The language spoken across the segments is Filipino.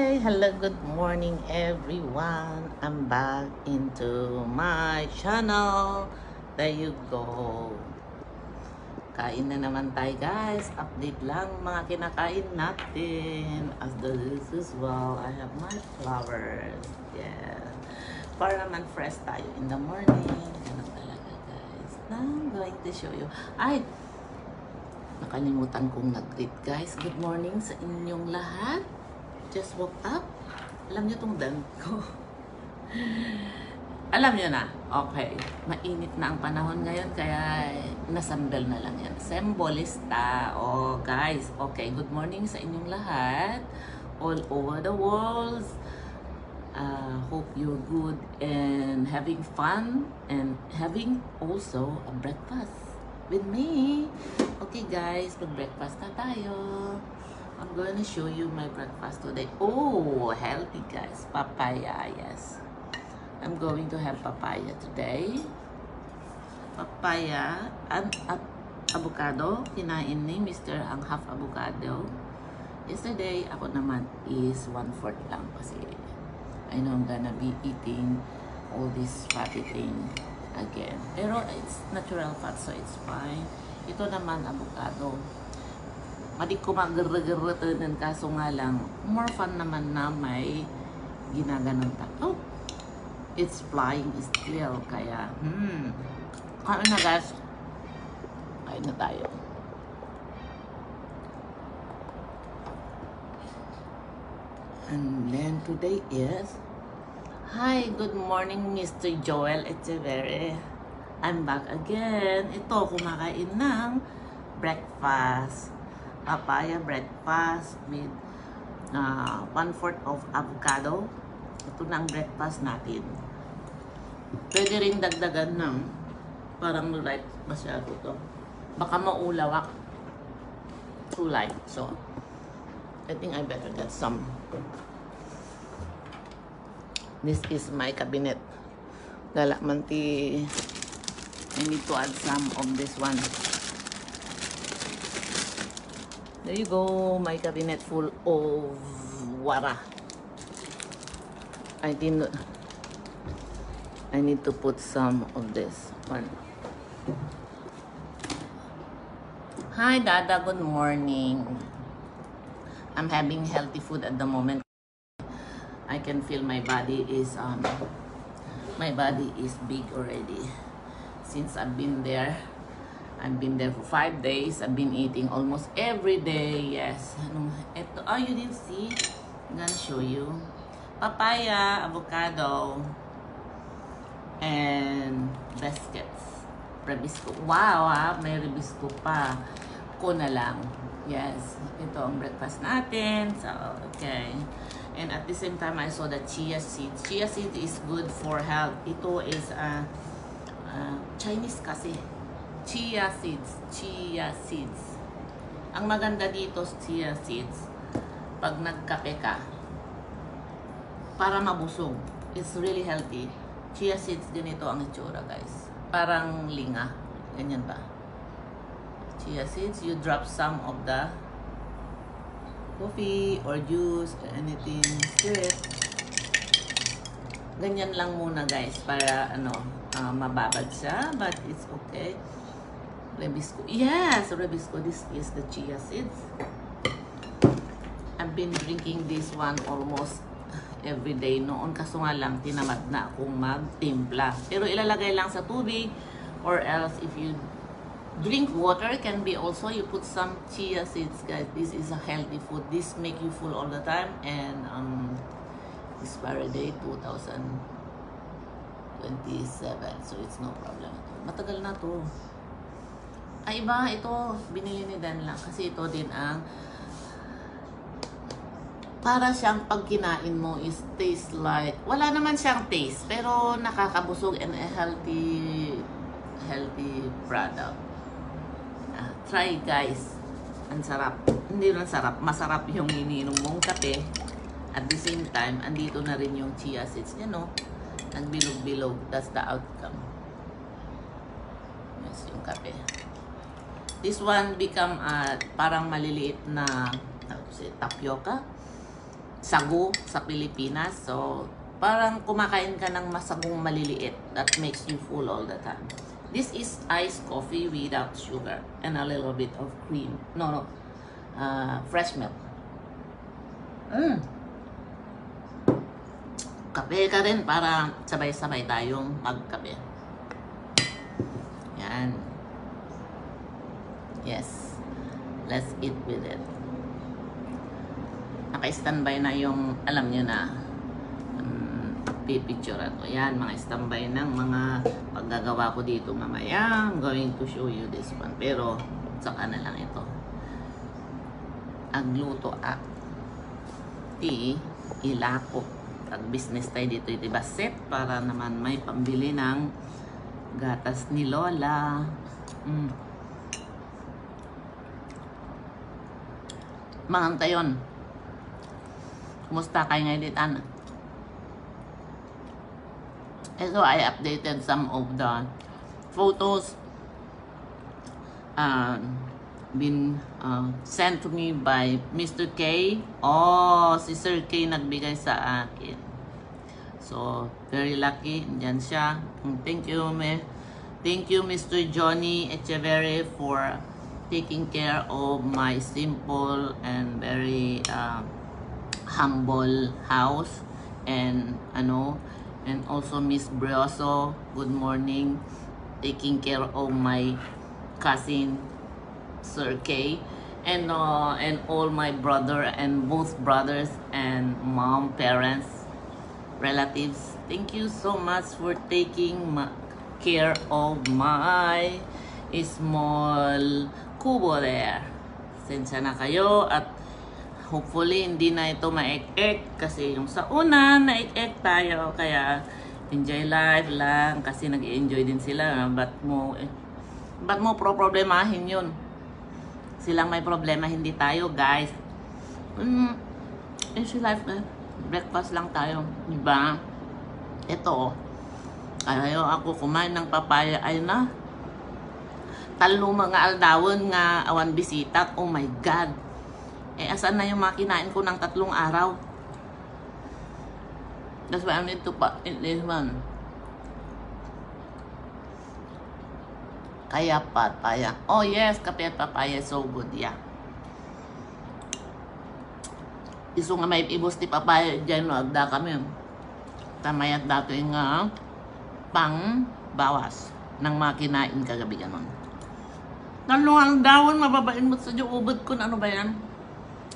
Hello, good morning everyone. I'm back into my channel. There you go. Kain na naman tayo guys. Update lang mga kinakain natin. As well, I have my flowers. Yeah. Para naman fresh tayo in the morning. Ganun talaga guys. Now, I'm going to show you. Ay! Nakalimutan kong nag-greet guys. Good morning sa inyong lahat. Just woke up. Alam niyo tong dance ko. Alam niyo na. Okay. Mainit na ang panahon ngayon kaya nasandal na lang yan. Sembolista. Oh guys. Okay. Good morning sa inyong lahat. All over the world. Hope you're good and having fun and having also a breakfast with me. Okay guys, mag-breakfast na tayo. I'm going to show you my breakfast today. Oh, healthy guys. Papaya, yes. I'm going to have papaya today. Papaya and avocado. Kinain ni Mr. ang half avocado. Yesterday, ako naman is 1/4 lang kasi I know I'm gonna be eating all this fatty thing again. Pero it's natural fat, so it's fine. Ito naman, avocado. Madi ko mag-gerre-gerre kaso nga lang, more fun naman na may ginaganon ta. Oh! It's flying still, kaya, kain na guys. Kain na tayo. And then today is, hi, good morning Mr. Joel Echeverry. I'm back again. Ito, kumakain ng breakfast. Papaya breakfast with 1/4 of avocado. Ito na ang breakfast natin. Pwede rin dagdagan ng parang light masyado to. Baka maulawak. Too light. So, I think I better get some. This is my cabinet. Galamanti. I need to add some of this one. There you go, my cabinet full of wara. I need to put some of this one. Hi Dada, good morning. I'm having healthy food at the moment. I can feel my body is big already. Since I've been there for 5 days. I've been eating almost every day. Yes. Ito, oh, you didn't see? I'm gonna show you. Papaya, avocado, and biscuits. Rebisco. Wow, may rebisco pa. Ko na lang. Yes. Ito ang breakfast natin. So, okay. And at the same time, I saw the chia seeds. Chia seeds is good for health. Ito is Chinese kasi. Chia seeds. Chia seeds. Ang maganda dito sa chia seeds, pag nagkape ka, para mabusog. It's really healthy. Chia seeds, ganito ang itsura guys. Parang linga. Ganyan ba? Chia seeds, you drop some of the coffee or juice, anything, stir it. Ganyan lang muna guys, para mababad siya, but it's okay. Rebisco. Yes, rebisco. This is the chia seeds. I've been drinking this one almost every day noon, kaso nga lang tinamad na akong magtimpla. Pero ilalagay lang sa tubig, or else if you drink water, can be also you put some chia seeds guys. This is a healthy food. This make you full all the time, and expiry date 2027, so it's no problem. Matagal na to. Ay iba, ito binili ni Dan lang kasi ito din ang para siyang pag kinain mo is taste like, wala naman siyang taste pero nakakabusog and a healthy product. Try guys. Ang sarap. Hindi lang sarap, masarap yung ininom mong kape. At the same time, andito na rin yung chia seeds niya, no? Nagbilog-bilog. That's the outcome. Yes, yung kape. This one become parang maliliit na tapioca. sagu sa Pilipinas. So, parang kumakain ka ng masagong maliliit that makes you full all the time. This is iced coffee without sugar and a little bit of cream. No, fresh milk. Kape ka rin para sabay-sabay tayong magkape. Yan. Yes. Let's eat with it. Naka-standby na yung, alam nyo na, pipicturean ko. Yan, mga standby ng mga paggagawa ko dito mamaya. I'm going to show you this one. Pero, saka na lang ito. Agluto at ilako. Pag-business tayo dito, diba set? Para naman may pambili ng gatas ni Lola. Mangantayon. Kumusta kayo ngayon dito, Ana? So, I updated some of the photos been sent to me by Mr. K. Oh, si Sir K nagbigay sa akin. So, very lucky. Diyan siya. Thank you, Mr. Johnny Echeverry, for taking care of my simple and very humble house. And also Miss Brioso, good morning, taking care of my cousin Sir K, and all my brother and both brothers and mom, parents, relatives. Thank you so much for taking care of my small kubo there. Sensya na kayo at hopefully hindi na ito maek-ek kasi yung sa una naek-ek tayo, kaya enjoy life lang kasi nag-enjoy din sila. Ba't mo problemahin yun? Silang may problema, hindi tayo, guys. Enjoy life na. Breakfast lang tayo, diba? Ito, ayaw ako kumain ng papaya. Ay na, talo mga aldawon nga awan bisita. Oh my God. Asan na yung mga kinain ko ng 3 araw? That's why I need to eat this one. Kaya papaya. Oh yes, kape at papaya so good, yeah. Iso nga may ibos ti papaya dyan, no, agda kami. Tamayat dato yung pang bawas ng mga kinain kagabi ganon. Naluang dawon, mababain mo sa ubod ko, ano ba yan?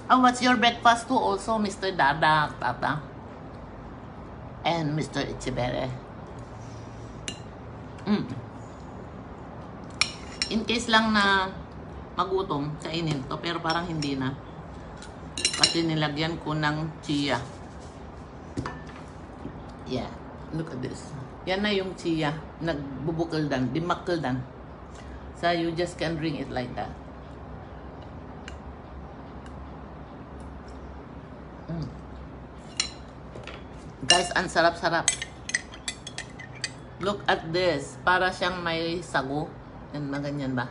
Oh, what's your breakfast too also, Mr. Dadak, Tata? And Mr. Ichibere. In case lang na magutom, kainin to, pero parang hindi na. Kasi nilagyan ko ng chia. Yeah, look at this. Yan na yung chia. Nagbubukal dan, dimakal dan. So you just can drink it like that. Guys, ang sarap-sarap. Look at this. Para siyang may sago. Yan, maganyan ba?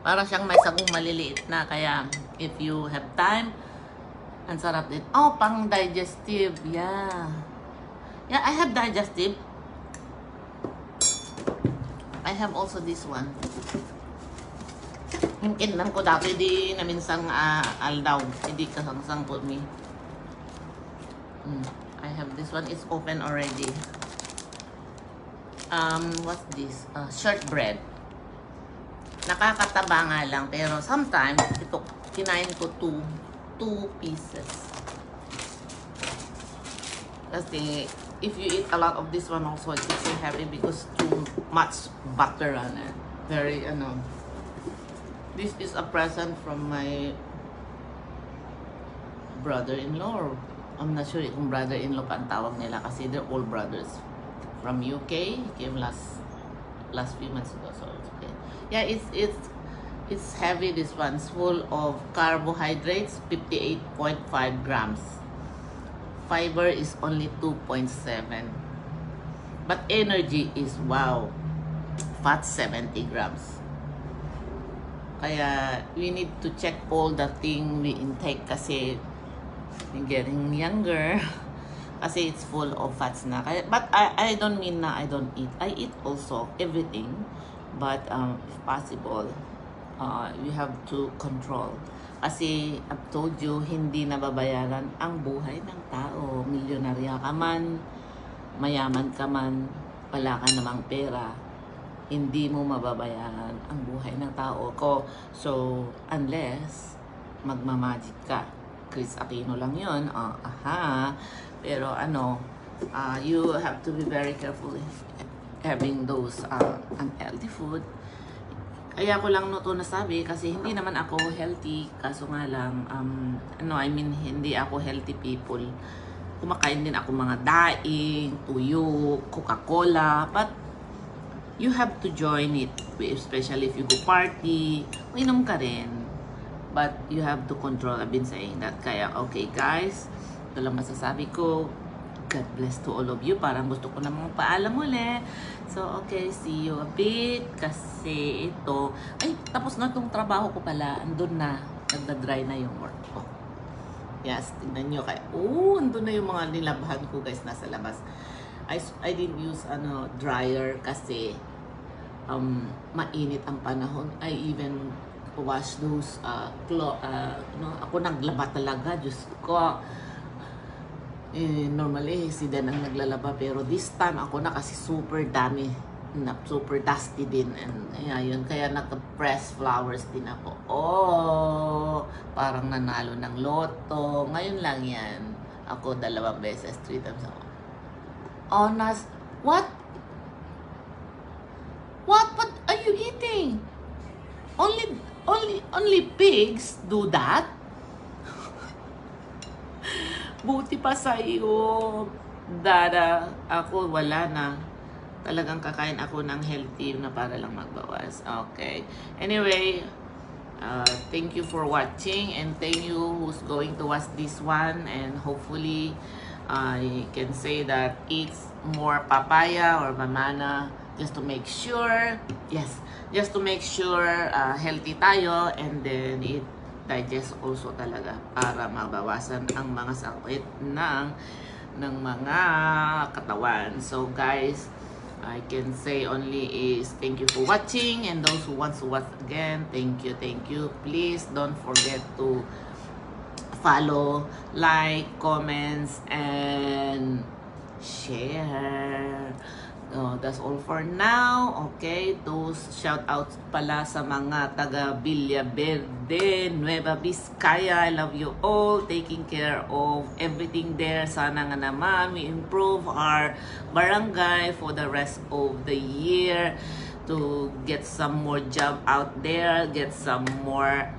Para siyang may sagong maliliit na. Kaya, if you have time, ang sarap din. Oh, pang digestive. Yeah. Yeah, I have digestive. I have also this one. Hingkin lang ko dati di na minsang aldaw. Hindi kasangsang po me. I have this one. It's open already. What's this? Shortbread. Nakakataba nga lang. Pero sometimes, ito, kinain ko two pieces. Kasi, if you eat a lot of this one also, it's so heavy because too much butter on it. Very, this is a present from my brother-in-law. I'm not sure kung brother-in-law pa ang tawag nila kasi they're all brothers. From UK, he came last few months ago, so it's okay. Yeah, it's heavy. This one's full of carbohydrates, 58.5 grams. Fiber is only 2.7. But energy is, wow, fat 70 grams. Kaya we need to check all the thing we intake kasi getting younger. Kasi it's full of fats na. But I don't mean na I don't eat. I eat also everything. But if possible, you have to control. Kasi I've told you, hindi nababayaran ang buhay ng tao. Milyonarya ka man, mayaman ka man, wala ka namang pera, hindi mo mababayaran ang buhay ng tao ko. So, unless magmamagic ka. Chris Aquino lang yun. Pero you have to be very careful having those unhealthy food. Kaya ko lang to nasabi kasi hindi naman ako healthy. Kaso nga lang, hindi ako healthy people. Kumakain din ako mga daing, tuyo, Coca-Cola. But you have to join it. Especially if you go party, inom ka rin. But you have to control. I've been saying that. Kaya, okay guys, ito lang masasabi ko. God bless to all of you. Parang gusto ko namang paalam uli. So, okay, see you a bit. Kasi ito, tapos na itong trabaho ko pala. Andun na. Nagda-dry na yung work ko. Yes, tignan nyo. Andun na yung mga nilabhan ko guys nasa labas. I didn't use dryer kasi mainit ang panahon. I even wash those ako naglaba talaga. Diyos ko. Normally si Dan ang naglalaba pero this time ako na kasi super dami na super dusty din and ayun kaya naka-press flowers din ako. Parang nanalo ng loto. Ngayon lang yan. Ako 2 beses, 3 times ako. What are you eating? Only pigs do that? Buti pa sa iyo, Dada. Ako, wala na. Talagang kakain ako ng healthy na para lang magbawas. Okay. Anyway, thank you for watching and thank you who's going to watch this one. And hopefully, I can say that eats more papaya or banana just to make sure, healthy tayo and then eat digest also talaga para mabawasan ang mga sakit ng mga katawan. So guys, I can say only is thank you for watching and those who want to watch again, thank you. Please don't forget to follow, like, comments, and share. That's all for now. Okay, those shout outs pala sa mga taga Villa Verde, Nueva Vizcaya. I love you all. Taking care of everything there. Sana nga naman we improve our barangay for the rest of the year to get some more job out there, get some more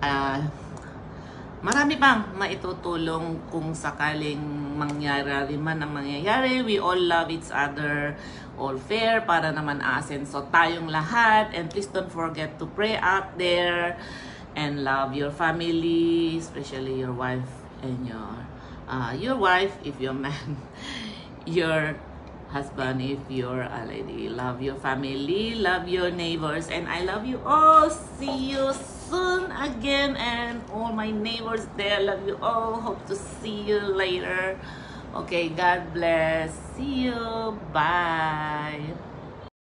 marami pang maitutulong kung sakaling mangyari man ang mangyayari. We all love each other, all fair, para naman asenso tayong lahat. And please don't forget to pray out there and love your family, especially your wife and your wife if you're man, your husband if you're a lady. Love your family, love your neighbors, and I love you all. See you soon again, and all my neighbors there, love you all. Hope to see you later. Okay, God bless. See you. Bye.